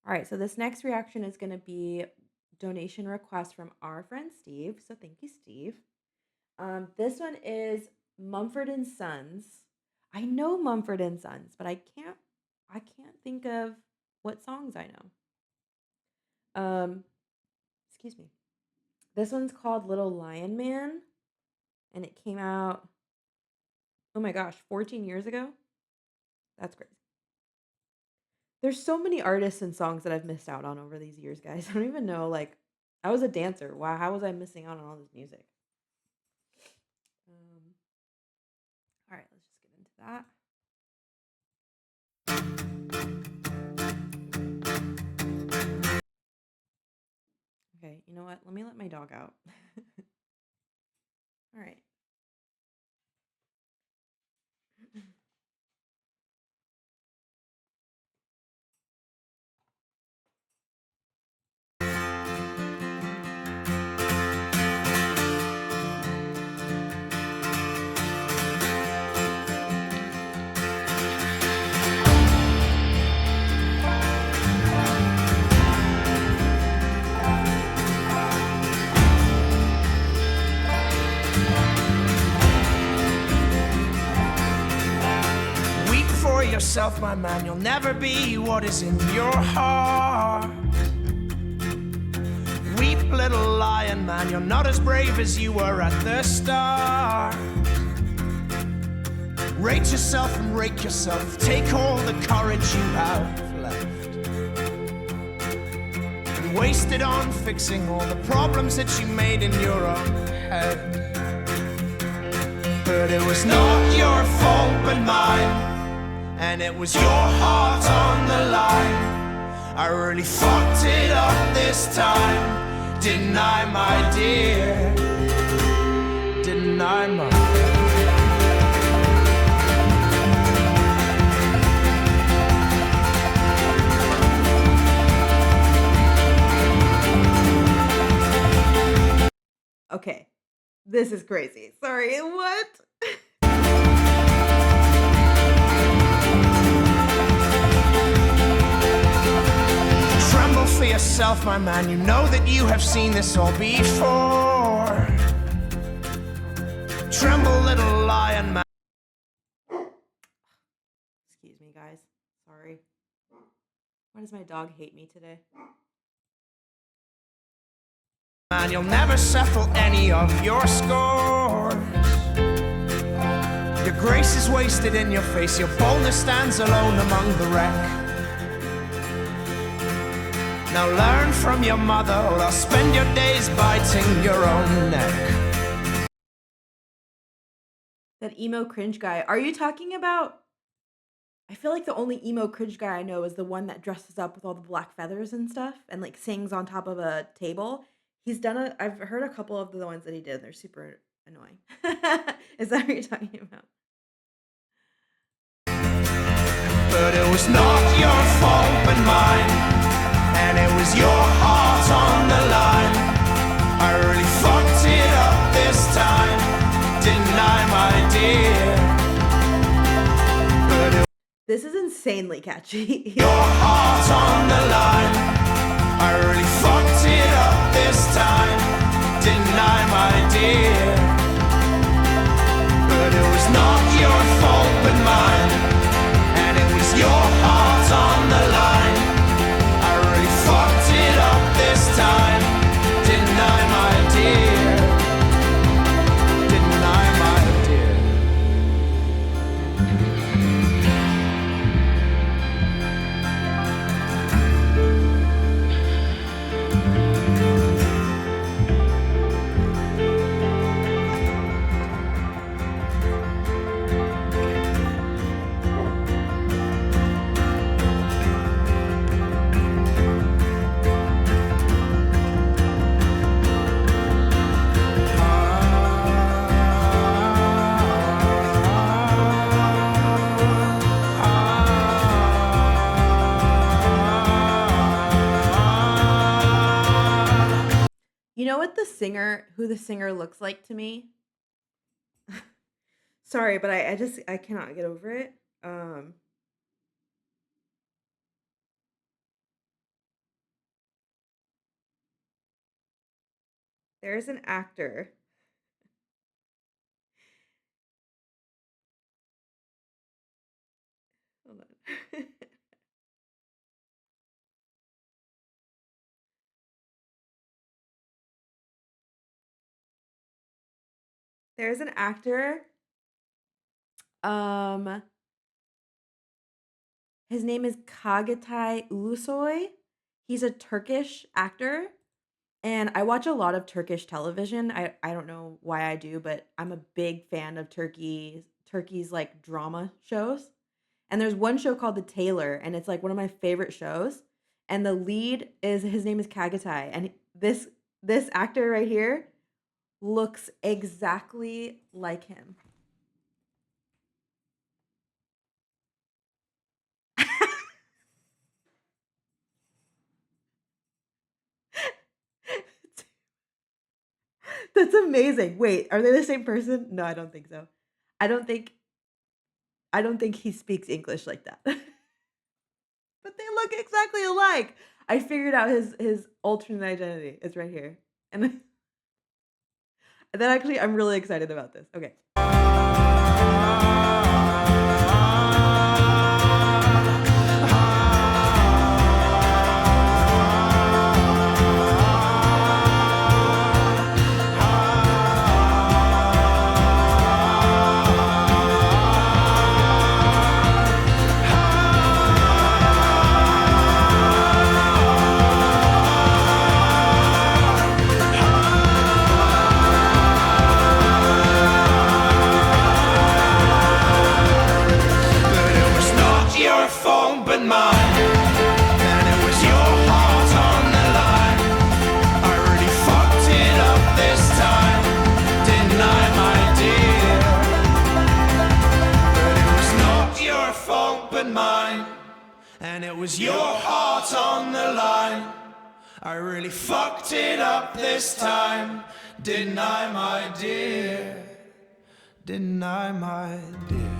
All right, so this next reaction is going to be donation request from our friend Steve. So thank you, Steve. This one is Mumford and Sons. I know Mumford and Sons, but I can't think of what songs I know. Excuse me. This one's called Little Lion Man, and it came out, oh my gosh, 14 years ago. That's crazy. There's so many artists and songs that I've missed out on over these years, guys. I don't even know. Like, I was a dancer. Wow, how was I missing out on all this music? Um, all right, let's just get into that. Okay, you know what? Let me let my dog out. All right. Weep for yourself, my man. You'll never be what is in your heart. Weep, little lion man. You're not as brave as you were at the start. Rate yourself and rake yourself. Take all the courage you have left and waste it on fixing all the problems that you made in your own head. But it was not your fault but mine, and it was your heart on the line. I really fucked it up this time, didn't I, my dear? Didn't I, my dear? Okay, this is crazy. Sorry, what? Tremble for yourself, my man. You know that you have seen this all before. Tremble, little lion man. Excuse me, guys. Sorry. Why does my dog hate me today? Man, you'll never settle any of your scores. Your grace is wasted in your face. Your boldness stands alone among the wreck. Now learn from your mother, or I'll spend your days biting your own neck. That emo cringe guy. Are you talking about? I feel like the only emo cringe guy I know is the one that dresses up with all the black feathers and stuff and like sings on top of a table. I've heard a couple of the ones that he did. They're super annoying. Is that what you're talking about? But it was not your fault but mine, and it was your heart on the line. I really fucked it up this time, didn't I, my dear? But it This is insanely catchy. your heart on the line. I really fucked it up this time, didn't I, my dear? But it was not your fault but mine, and it was your heart on the line. I really fucked it up this time, didn't I, my dear? Didn't I, my dear? You know what who the singer looks like to me? Sorry, but I cannot get over it. There's an actor. Hold on. There's an actor. Um, his name is Kagatai Ulusoy. He's a Turkish actor, and I watch a lot of Turkish television. I don't know why I do, but I'm a big fan of Turkey's like drama shows. And there's one show called The Tailor, and it's like one of my favorite shows. And the lead is his name is Kagatai, and this actor right here looks exactly like him. That's amazing. Wait, are they the same person? No, I don't think so. I don't think I don't think he speaks English like that. But they look exactly alike. I figured out his alternate identity. It's right here. And then actually I'm really excited about this. Okay. And it was your heart on the line. I really fucked it up this time, didn't I, my dear? Didn't I, my dear?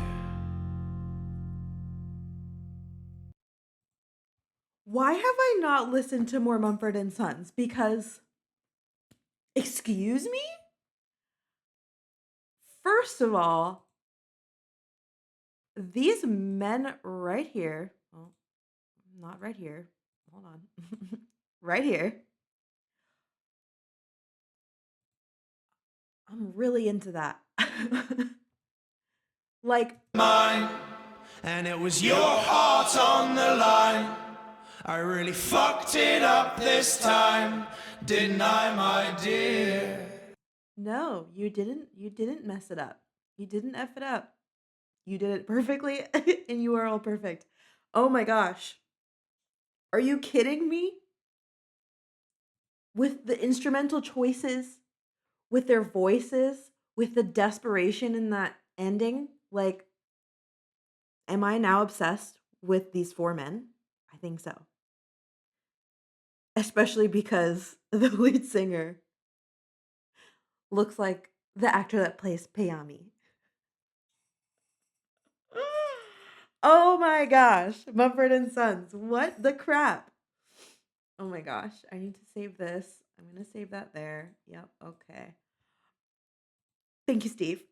Why have I not listened to more Mumford and Sons? Because, excuse me? First of all, these men right here, well, not right here. Hold on. Right here. I'm really into that. Like, mine, and it was your heart on the line. I really fucked it up this time, didn't I, my dear? no, you didn't. You didn't mess it up. You didn't F it up. You did it perfectly, and you are all perfect. Oh my gosh. Are you kidding me? With the instrumental choices, with their voices, with the desperation in that ending, like, am I now obsessed with these four men? I think so. Especially because the lead singer looks like the actor that plays Peyami. Oh my gosh, Mumford and Sons. What the crap? Oh my gosh, I need to save this. I'm going to save that there. Yep, okay. Thank you, Steve.